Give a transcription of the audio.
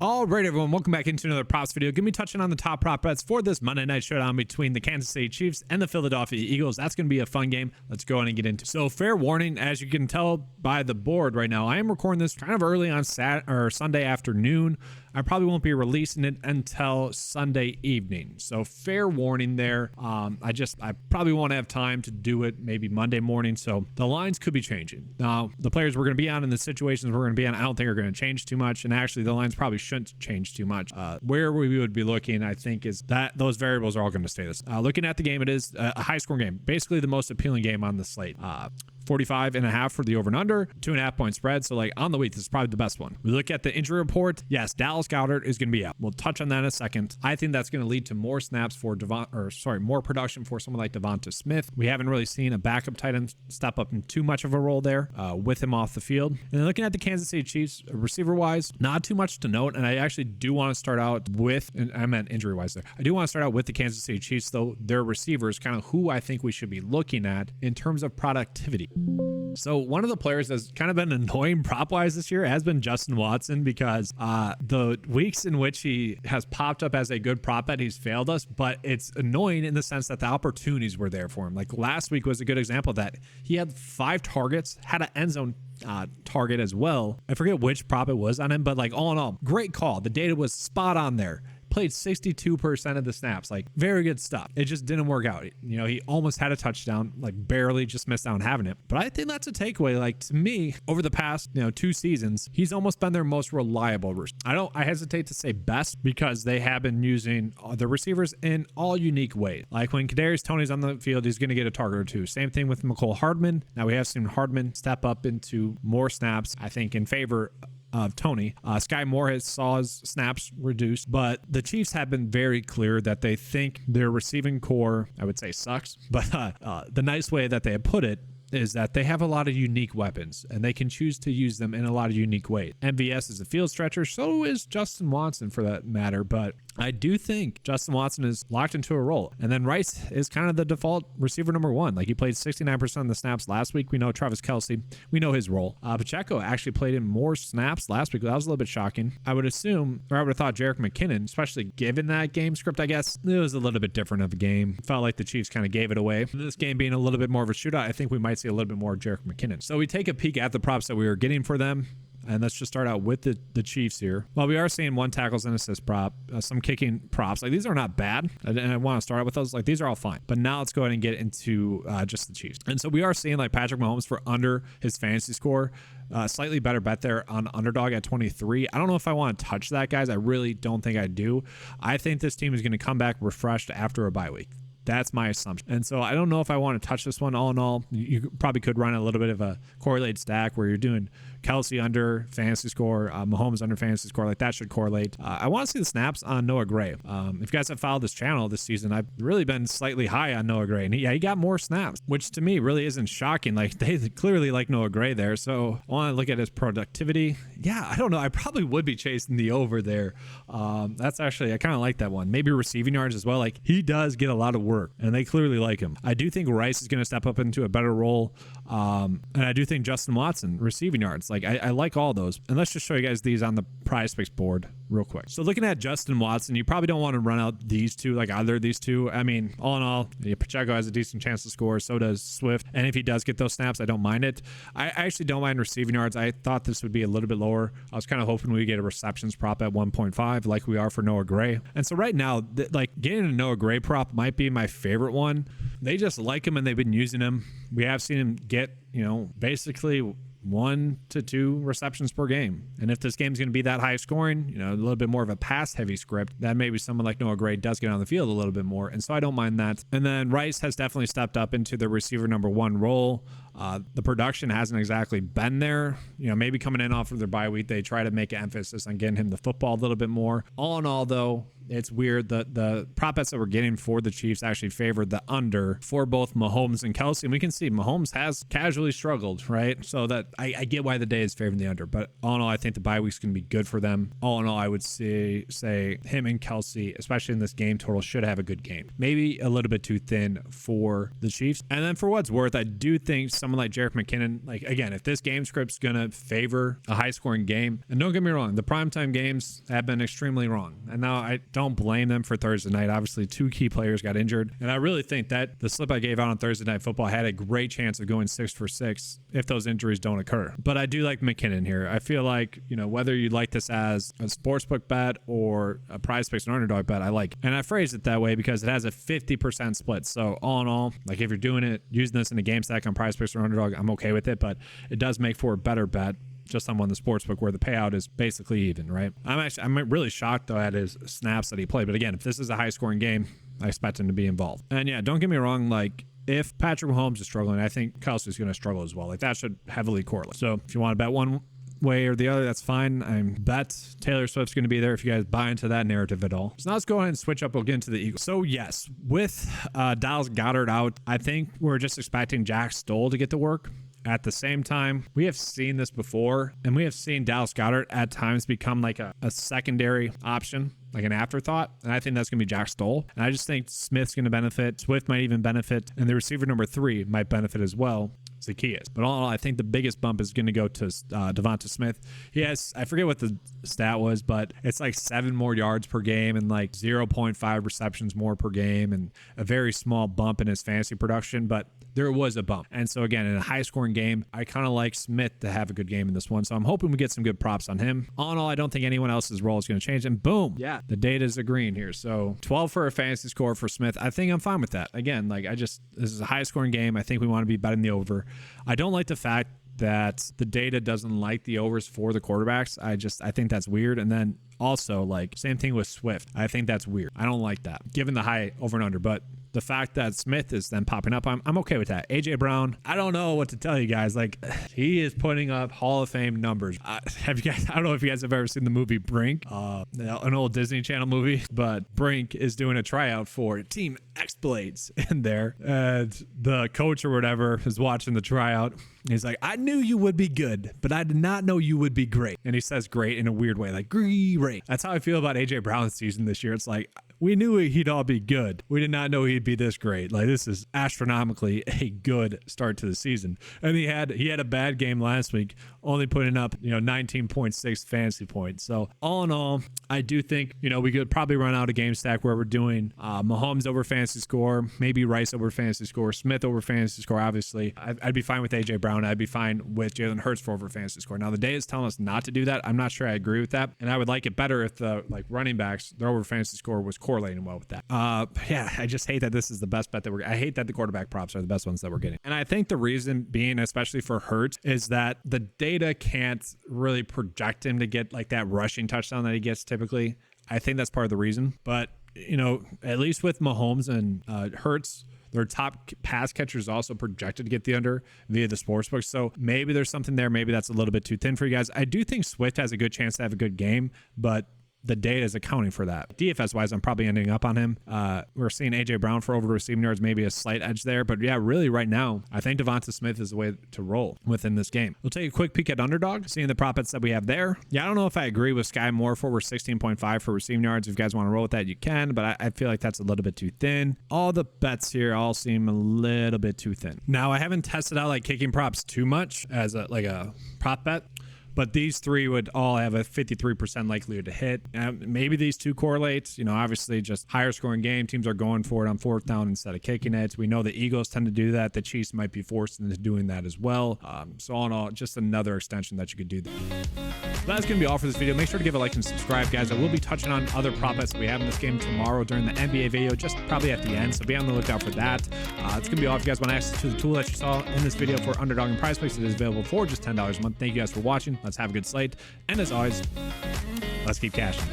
All right, everyone, welcome back into another props video. Gonna be touching on the top prop bets for this Monday night showdown between the Kansas City Chiefs and the Philadelphia Eagles. That's gonna be a fun game. Let's go on and get into it. So, fair warning, as you can tell by the board right now, I am recording this kind of early on Sunday afternoon. I probably won't be releasing it until Sunday evening. So fair warning there. I probably won't have time to do it maybe Monday morning. So the lines could be changing. Now, the players we're going to be on and the situations we're going to be on, I don't think are going to change too much. And actually the lines probably shouldn't change too much. Where we would be looking, I think, is that those variables are all going to stay this. Looking at the game, it is a high scoring game. Basically the most appealing game on the slate. 45.5 for the over and under, 2.5 point spread. So like on the week, this is probably the best one. We look at the injury report. Yes, Dallas Goedert is going to be out. We'll touch on that in a second. I think that's going to lead to more snaps for more production for someone like Devonta Smith. We haven't really seen a backup tight end step up in too much of a role there with him off the field. And then looking at the Kansas City Chiefs, receiver wise, not too much to note. And I actually do want to start out with, and I meant injury wise there. I do want to start out with the Kansas City Chiefs, though. Their receivers, kind of who I think we should be looking at in terms of productivity. So one of the players that's kind of been annoying prop wise this year has been Justin Watson, because the weeks in which he has popped up as a good prop bet, he's failed us, but it's annoying in the sense that the opportunities were there for him. Like last week was a good example of that. He had 5 targets, had an end zone target as well. I forget which prop it was on him, but like all in all, great call. The data was spot on there. Played 62% of the snaps, like very good stuff. It just didn't work out. You know, he almost had a touchdown, like barely just missed out on having it. But I think that's a takeaway. Like to me, over the past 2 seasons, he's almost been their most reliable. I hesitate to say best, because they have been using the receivers in all unique ways. Like when Kadarius Toney's on the field, he's going to get a target or two. Same thing with Mecole Hardman. Now we have seen Hardman step up into more snaps, I think, in favor of Tony. Sky Moore saw his snaps reduced, but the Chiefs have been very clear that they think their receiving core, I would say, sucks. But the nice way that they have put it is that they have a lot of unique weapons and they can choose to use them in a lot of unique ways. MVS is a field stretcher, so is Justin Watson for that matter, but I do think Justin Watson is locked into a role. And then Rice is kind of the default receiver number 1. Like he played 69% of the snaps last week. We know Travis Kelce, we know his role. Pacheco actually played in more snaps last week. That was a little bit shocking. I would assume, or I would have thought Jerick McKinnon, especially given that game script, I guess, it was a little bit different of a game. Felt like the Chiefs kind of gave it away. This game being a little bit more of a shootout, I think we might see a little bit more Jerick McKinnon. So we take a peek at the props that we were getting for them. And let's just start out with the Chiefs here. Well, we are seeing 1 tackles and assist prop, some kicking props. Like these are not bad. And I want to start out with those. Like these are all fine. But now let's go ahead and get into just the Chiefs. And so we are seeing like Patrick Mahomes for under his fantasy score. Slightly better bet there on underdog at 23. I don't know if I want to touch that, guys. I really don't think I do. I think this team is going to come back refreshed after a bye week. That's my assumption. And so I don't know if I want to touch this one. All in all, you probably could run a little bit of a correlated stack where you're doing Kelce under fantasy score, Mahomes under fantasy score. Like that should correlate. I want to see the snaps on Noah Gray. If you guys have followed this channel this season, I've really been slightly high on Noah Gray. And he got more snaps, which to me really isn't shocking. Like they clearly like Noah Gray there. So I want to look at his productivity. Yeah, I don't know. I probably would be chasing the over there. That's actually, I kind of like that one. Maybe receiving yards as well. Like he does get a lot of work and they clearly like him. I do think Rice is going to step up into a better role. And I do think Justin Watson receiving yards. Like I like all those. And let's just show you guys these on the PrizePicks board real quick. So looking at Justin Watson, you probably don't want to run out these two, like either of these two. I mean, all in all, Pacheco has a decent chance to score. So does Swift. And if he does get those snaps, I don't mind it. I actually don't mind receiving yards. I thought this would be a little bit lower. I was kind of hoping we get a receptions prop at 1.5 like we are for Noah Gray. And so right now, like getting a Noah Gray prop might be my favorite one. They just like him and they've been using him. We have seen him get, basically 1 to 2 receptions per game. And if this game's going to be that high scoring, a little bit more of a pass heavy script, then maybe someone like Noah Gray does get on the field a little bit more. And so I don't mind that. And then Rice has definitely stepped up into the receiver number 1 role. The production hasn't exactly been there. Maybe coming in off of their bye week, they try to make an emphasis on getting him the football a little bit more. All in all, though, it's weird that the prop bets that we're getting for the Chiefs actually favored the under for both Mahomes and Kelce. And we can see Mahomes has casually struggled, right? So that I get why the day is favoring the under. But all in all, I think the bye week's going to be good for them. All in all, I would say him and Kelce, especially in this game total, should have a good game. Maybe a little bit too thin for the Chiefs. And then for what's worth, I do think some someone like Jerick McKinnon, like, again, if this game script's going to favor a high-scoring game, and don't get me wrong, the primetime games have been extremely wrong. And now I don't blame them for Thursday night. Obviously, 2 key players got injured. And I really think that the slip I gave out on Thursday Night Football had a great chance of going 6 for 6 if those injuries don't occur. But I do like McKinnon here. I feel like, whether you like this as a sportsbook bet or a PrizePicks and Underdog bet, I like it. And I phrase it that way because it has a 50% split. So all in all, like if you're doing it, using this in a game stack on PrizePicks or Underdog, I'm okay with it, but it does make for a better bet just on one of the sportsbook where the payout is basically even, right? I'm really shocked though at his snaps that he played. But again, if this is a high scoring game, I expect him to be involved. And yeah, don't get me wrong, like if Patrick Mahomes is struggling, I think Kelce is going to struggle as well. Like that should heavily correlate. So if you want to bet one way or the other, that's fine. I bet Taylor Swift's going to be there if you guys buy into that narrative at all. So now let's go ahead and switch up. We'll get into the Eagles. So yes, with Dallas Goedert out, I think we're just expecting Jack Stoll to get to work. At the same time, we have seen this before, and we have seen Dallas Goedert at times become like a secondary option, like an afterthought. And I think that's going to be Jack Stoll. And I just think Smith's going to benefit. Swift might even benefit. And the receiver number 3 might benefit as well. Zacchaeus. But all in all, I think the biggest bump is going to go to Devonta Smith. He has, I forget what the stat was, but it's like 7 more yards per game and like 0.5 receptions more per game and a very small bump in his fantasy production. But there was a bump. And so again, in a high scoring game, I kind of like Smith to have a good game in this one. So I'm hoping we get some good props on him. All in all, I don't think anyone else's role is going to change. And boom, yeah, the data is agreeing here. So 12 for a fantasy score for Smith. I think I'm fine with that. Again, like this is a high scoring game. I think we want to be betting the over. I don't like the fact that the data doesn't like the overs for the quarterbacks. I think that's weird. And then also, like, same thing with Swift. I think that's weird. I don't like that, given the high over and under. But the fact that Smith is then popping up, I'm okay with that. AJ Brown, I don't know what to tell you guys. Like, he is putting up Hall of Fame numbers. I don't know if you guys have ever seen the movie Brink, an old Disney Channel movie, but Brink is doing a tryout for Team X-Blades in there. And the coach or whatever is watching the tryout. He's like, I knew you would be good, but I did not know you would be great. And he says great in a weird way, like great. That's how I feel about AJ Brown's season this year. It's like, we knew he'd all be good. We did not know he'd be this great. Like, this is astronomically a good start to the season. And he had a bad game last week, only putting up 19.6 fantasy points. So all in all, I do think we could probably run out a game stack where we're doing Mahomes over fantasy score, maybe Rice over fantasy score, Smith over fantasy score. Obviously, I'd be fine with AJ Brown. I'd be fine with Jalen Hurts for over fantasy score. Now the data is telling us not to do that. I'm not sure I agree with that, and I would like it better if the running backs, their over fantasy score was correlating well with that. Yeah, I just hate that this is the best bet that I hate that the quarterback props are the best ones that we're getting. And I think the reason being, especially for Hurts, is that the data can't really project him to get like that rushing touchdown that he gets typically. I think that's part of the reason. But, at least with Mahomes and Hurts, their top pass catchers also projected to get the under via the sportsbook. So maybe there's something there. Maybe that's a little bit too thin for you guys. I do think Swift has a good chance to have a good game, but the data is accounting for that. DFS wise, I'm probably ending up on him. We're seeing AJ Brown for over receiving yards, maybe a slight edge there. But yeah, really right now, I think Devonta Smith is the way to roll within this game. We'll take a quick peek at Underdog, seeing the prop bets that we have there. Yeah, I don't know if I agree with Sky Moore for over 16.5 for receiving yards. If you guys want to roll with that, you can, but I feel like that's a little bit too thin. All the bets here all seem a little bit too thin. Now, I haven't tested out like kicking props too much as a prop bet, but these 3 would all have a 53% likelihood to hit. Maybe these 2 correlate. Obviously just higher scoring game. Teams are going for it on 4th down instead of kicking it. We know the Eagles tend to do that. The Chiefs might be forced into doing that as well. So all in all, just another extension that you could do there. That's going to be all for this video. Make sure to give a like and subscribe, guys. I will be touching on other prop bets that we have in this game tomorrow during the NBA video, just probably at the end. So be on the lookout for that. It's going to be all. If you guys want access to the tool that you saw in this video for Underdog and PrizePicks, it is available for just $10 a month. Thank you guys for watching. Let's have a good slate. And as always, let's keep cashing.